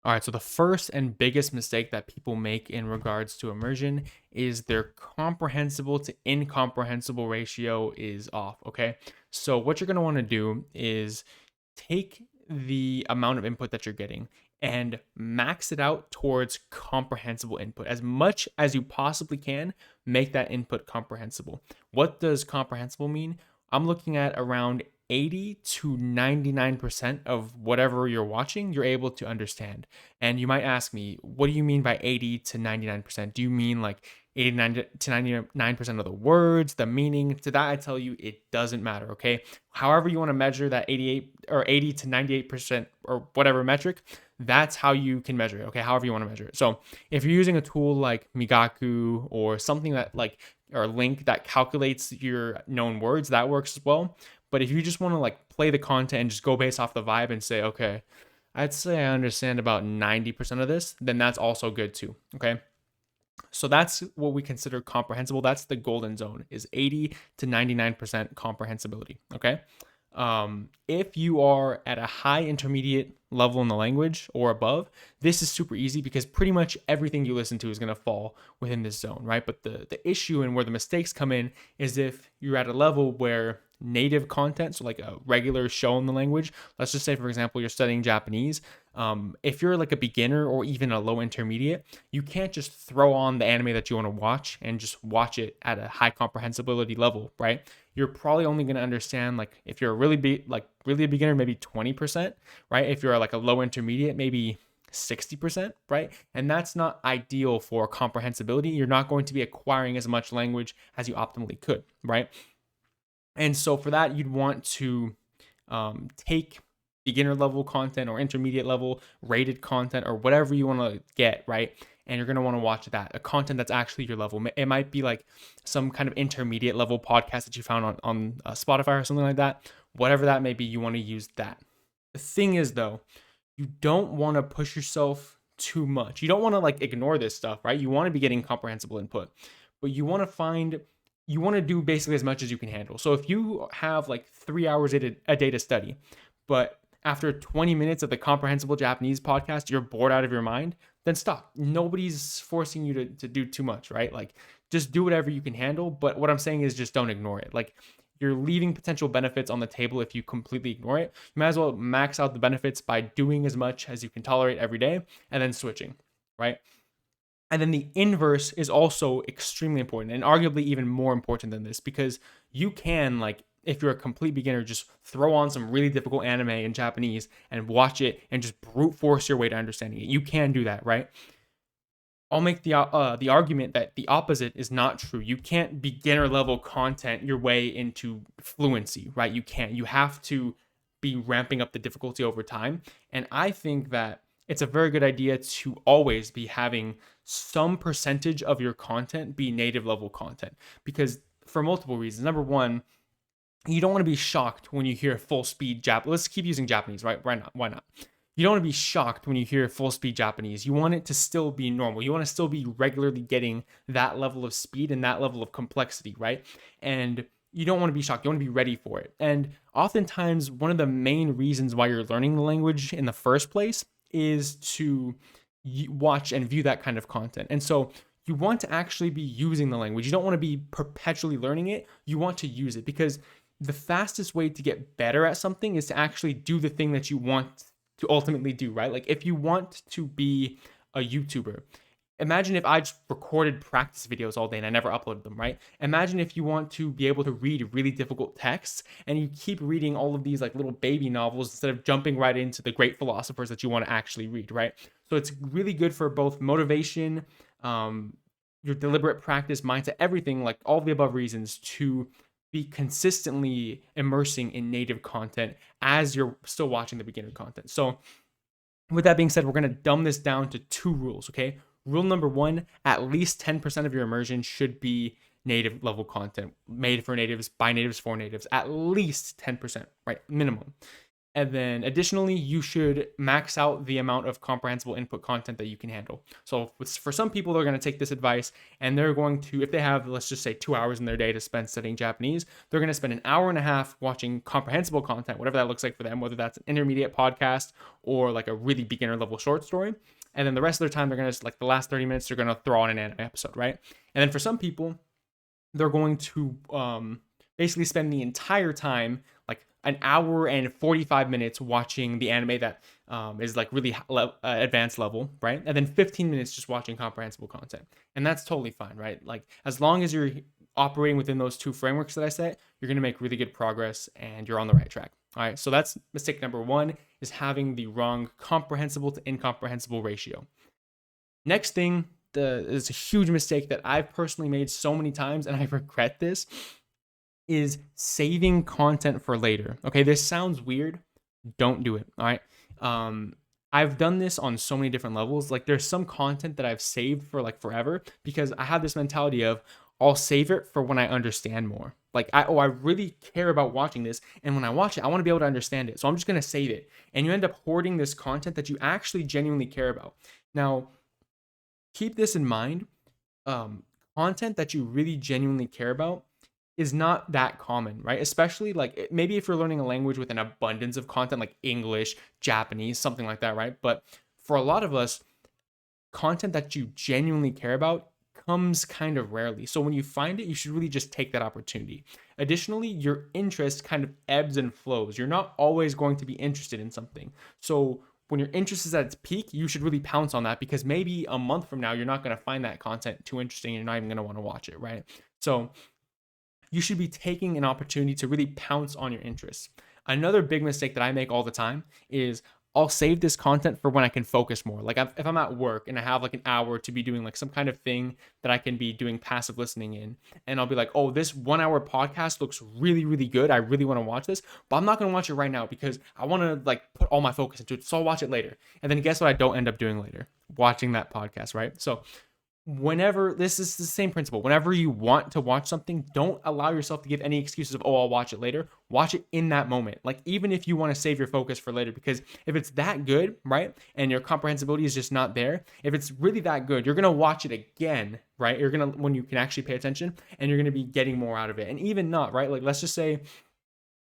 All right, so the first and biggest mistake that people make in regards to immersion is their comprehensible to incomprehensible ratio is off. Okay, so what you're going to want to do is take the amount of input that you're getting and max it out towards comprehensible input as much as you possibly can. Make that input comprehensible. What does comprehensible mean? I'm looking at around 80 to 99% of whatever you're watching, you're able to understand. And you might ask me, what do you mean by 80 to 99%? Do you mean like 89 to 99% of the words, the meaning? To that, I tell you, it doesn't matter, okay? However, you want to measure that 88 or 80 to 98% or whatever metric, that's how you can measure it, okay? However, you want to measure it. So if you're using a tool like Migaku or something that like, or link that calculates your known words, that works as well. But if you just want to like play the content and just go based off the vibe and say, okay, I'd say I understand about 90% of this, then that's also good too. Okay. So that's what we consider comprehensible. That's the golden zone is 80 to 99% comprehensibility. Okay. If you are at a high intermediate level in the language or above, this is super easy because pretty much everything you listen to is going to fall within this zone, right? But the issue and where the mistakes come in is if you're at a level where native content, so like a regular show in the language, let's just say, for example, you're studying Japanese. If you're like a beginner or even a low intermediate, you can't just throw on the anime that you want to watch and just watch it at a high comprehensibility level, right? You're probably only going to understand, like if you're really a beginner, maybe 20%, right? If you're like a low intermediate, maybe 60%, right? And that's not ideal for comprehensibility. You're not going to be acquiring as much language as you optimally could, right? And so for that, you'd want to take beginner level content or intermediate level rated content or whatever you want to get, right? And you're going to want to watch that, a content that's actually your level. It might be like some kind of intermediate level podcast that you found on Spotify or something like that. Whatever that may be, you want to use that. The thing is, though, you don't want to push yourself too much. You don't want to like ignore this stuff, right? You want to be getting comprehensible input, but you want to do basically as much as you can handle. So if you have like 3 hours a day to study, but after 20 minutes of the comprehensible Japanese podcast, you're bored out of your mind, then stop. Nobody's forcing you to do too much, right? Like just do whatever you can handle. But what I'm saying is just don't ignore it. Like you're leaving potential benefits on the table if you completely ignore it. You might as well max out the benefits by doing as much as you can tolerate every day and then switching, right? And then the inverse is also extremely important and arguably even more important than this because you can, like, if you're a complete beginner, just throw on some really difficult anime in Japanese and watch it and just brute force your way to understanding it. You can do that, right? I'll make the argument that the opposite is not true. You can't beginner level content your way into fluency, right? You can't. You have to be ramping up the difficulty over time. And I think that it's a very good idea to always be having some percentage of your content be native level content because for multiple reasons. Number one, you don't want to be shocked when you hear full speed Jap. Let's keep using Japanese, right? Why not? Why not? You don't want to be shocked when you hear full speed Japanese. You want it to still be normal. You want to still be regularly getting that level of speed and that level of complexity, right? And you don't want to be shocked. You want to be ready for it. And oftentimes, one of the main reasons why you're learning the language in the first place is to watch and view that kind of content. And so you want to actually be using the language. You don't want to be perpetually learning it. You want to use it because the fastest way to get better at something is to actually do the thing that you want to ultimately do, right? Like if you want to be a YouTuber, imagine if I just recorded practice videos all day and I never uploaded them, right? Imagine if you want to be able to read really difficult texts and you keep reading all of these like little baby novels instead of jumping right into the great philosophers that you want to actually read, right? So it's really good for both motivation, your deliberate practice, mindset, everything, like all the above reasons to be consistently immersing in native content as you're still watching the beginner content. So, with that being said, we're going to dumb this down to two rules, okay? Rule number one, at least 10% of your immersion should be native level content made for natives, by natives, for natives, at least 10%, right? Minimum. And then additionally, you should max out the amount of comprehensible input content that you can handle. So for some people, they're going to take this advice and they're going to, if they have, let's just say 2 hours in their day to spend studying Japanese, they're going to spend an hour and a half watching comprehensible content, whatever that looks like for them, whether that's an intermediate podcast or like a really beginner level short story. And then the rest of their time, they're going to, like the last 30 minutes, they're going to throw on an anime episode, right? And then for some people, they're going to basically spend the entire time, like an hour and 45 minutes watching the anime that is like really advanced level, right? And then 15 minutes just watching comprehensible content. And that's totally fine, right? Like as long as you're operating within those two frameworks that I said, you're going to make really good progress and you're on the right track. All right, so that's mistake number one, is having the wrong comprehensible to incomprehensible ratio. Next thing, is a huge mistake that I've personally made so many times, and I regret this, is saving content for later. Okay, this sounds weird. Don't do it. All right. I've done this on so many different levels. Like there's some content that I've saved for like forever because I have this mentality of I'll save it for when I understand more. Like I really care about watching this, and when I watch it, I want to be able to understand it. So I'm just gonna save it, and you end up hoarding this content that you actually genuinely care about. Now, keep this in mind. Content that you really genuinely care about is not that common, right? Especially like maybe if you're learning a language with an abundance of content like English, Japanese, something like that, right? But for a lot of us, content that you genuinely care about comes kind of rarely. So when you find it, you should really just take that opportunity. Additionally, your interest kind of ebbs and flows. You're not always going to be interested in something. So when your interest is at its peak, you should really pounce on that, because maybe a month from now, you're not going to find that content too interesting and you're not even going to want to watch it, right? So you should be taking an opportunity to really pounce on your interests. Another big mistake that I make all the time is I'll save this content for when I can focus more. Like if I'm at work and I have like an hour to be doing like some kind of thing that I can be doing passive listening in, and I'll be like, oh, this 1 hour podcast looks really, really good. I really want to watch this, but I'm not going to watch it right now because I want to like put all my focus into it. So I'll watch it later. And then guess what I don't end up doing later? Watching that podcast, right? So whenever, this is the same principle, whenever you want to watch something, don't allow yourself to give any excuses of, oh, I'll watch it later. Watch it in that moment. Like even if you want to save your focus for later, because if it's that good, right, and your comprehensibility is just not there, if it's really that good, you're gonna watch it again, right? You're gonna, when you can actually pay attention, and you're gonna be getting more out of it. And even not, right, like let's just say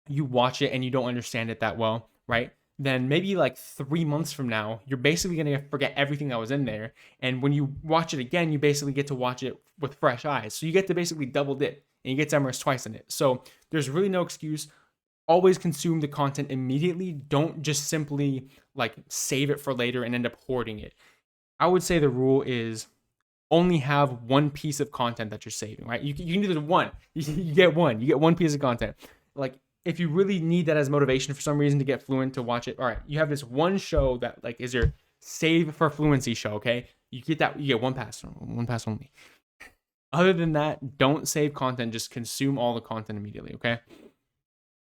you watch it and you don't understand it that well, right? Then maybe like 3 months from now, you're basically going to forget everything that was in there. And when you watch it again, you basically get to watch it with fresh eyes. So you get to basically double dip and you get to immerse twice in it. So there's really no excuse. Always consume the content immediately. Don't just simply like save it for later and end up hoarding it. I would say the rule is only have one piece of content that you're saving, right? You can do the one. You get one. You get one piece of content. Like if you really need that as motivation for some reason to get fluent, to watch it, all right, you have this one show that like is your save for fluency show, okay? You get that, you get one pass only. Other than that, don't save content, just consume all the content immediately, okay?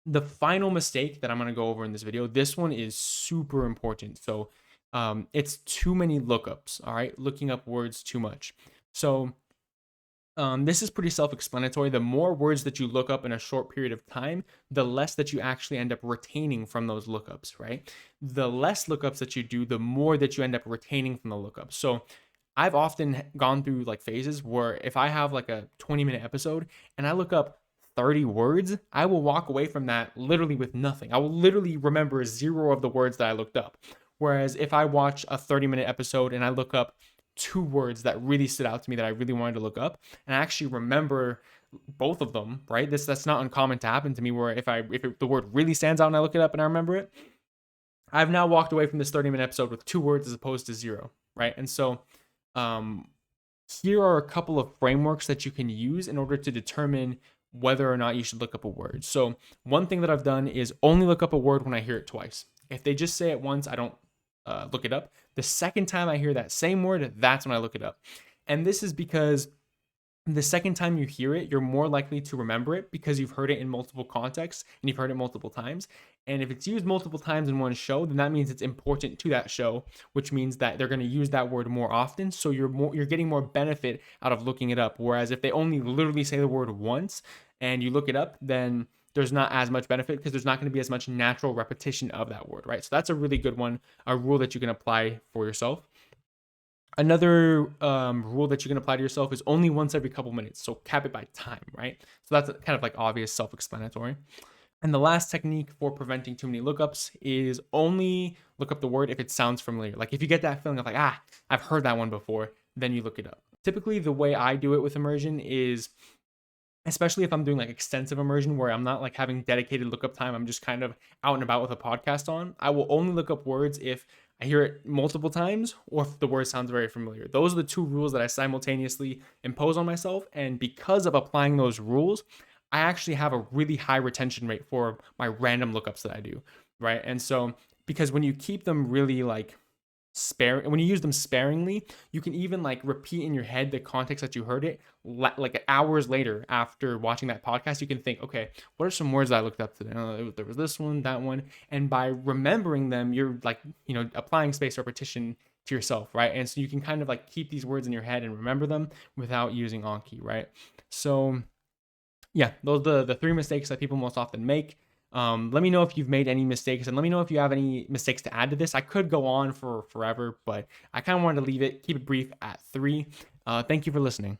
The final mistake that I'm going to go over in this video, this one is super important. So it's too many lookups, all right? Looking up words too much. So this is pretty self-explanatory. The more words that you look up in a short period of time, the less that you actually end up retaining from those lookups, right? The less lookups that you do, the more that you end up retaining from the lookups. So I've often gone through like phases where if I have like a 20-minute episode and I look up 30 words, I will walk away from that literally with nothing. I will literally remember zero of the words that I looked up. Whereas if I watch a 30-minute episode and I look up 2 words that really stood out to me that I really wanted to look up, and I actually remember both of them, right? That's not uncommon to happen to me, where if the word really stands out and I look it up and I remember it, I've now walked away from this 30-minute episode with 2 words as opposed to zero, right? And so here are a couple of frameworks that you can use in order to determine whether or not you should look up a word. So one thing that I've done is only look up a word when I hear it twice. If they just say it once, I don't look it up. The second time I hear that same word, that's when I look it up. And this is because the second time you hear it, you're more likely to remember it because you've heard it in multiple contexts and you've heard it multiple times. And if it's used multiple times in one show, then that means it's important to that show, which means that they're going to use that word more often. So you're getting more benefit out of looking it up. Whereas if they only literally say the word once and you look it up, then there's not as much benefit because there's not going to be as much natural repetition of that word, right? So that's a really good one, a rule that you can apply for yourself. Another rule that you can apply to yourself is only once every couple minutes. So cap it by time, right? So that's kind of like obvious, self-explanatory. And the last technique for preventing too many lookups is only look up the word if it sounds familiar. Like if you get that feeling of like, I've heard that one before, then you look it up. Typically, the way I do it with immersion is, especially if I'm doing like extensive immersion where I'm not like having dedicated lookup time, I'm just kind of out and about with a podcast on, I will only look up words if I hear it multiple times or if the word sounds very familiar. Those are the two rules that I simultaneously impose on myself. And because of applying those rules, I actually have a really high retention rate for my random lookups that I do, right? And so, because when you keep them really like when you use them sparingly, you can even like repeat in your head the context that you heard it like hours later after watching that podcast. You can think, okay, what are some words that I looked up today? There was this one, that one. And by remembering them, you're like, applying spaced repetition to yourself, right? And so you can kind of like keep these words in your head and remember them without using Anki, right? So yeah, those are the three mistakes that people most often make. Let me know if you've made any mistakes, and let me know if you have any mistakes to add to this. I could go on for forever, but I kind of wanted to keep it brief at three. Thank you for listening.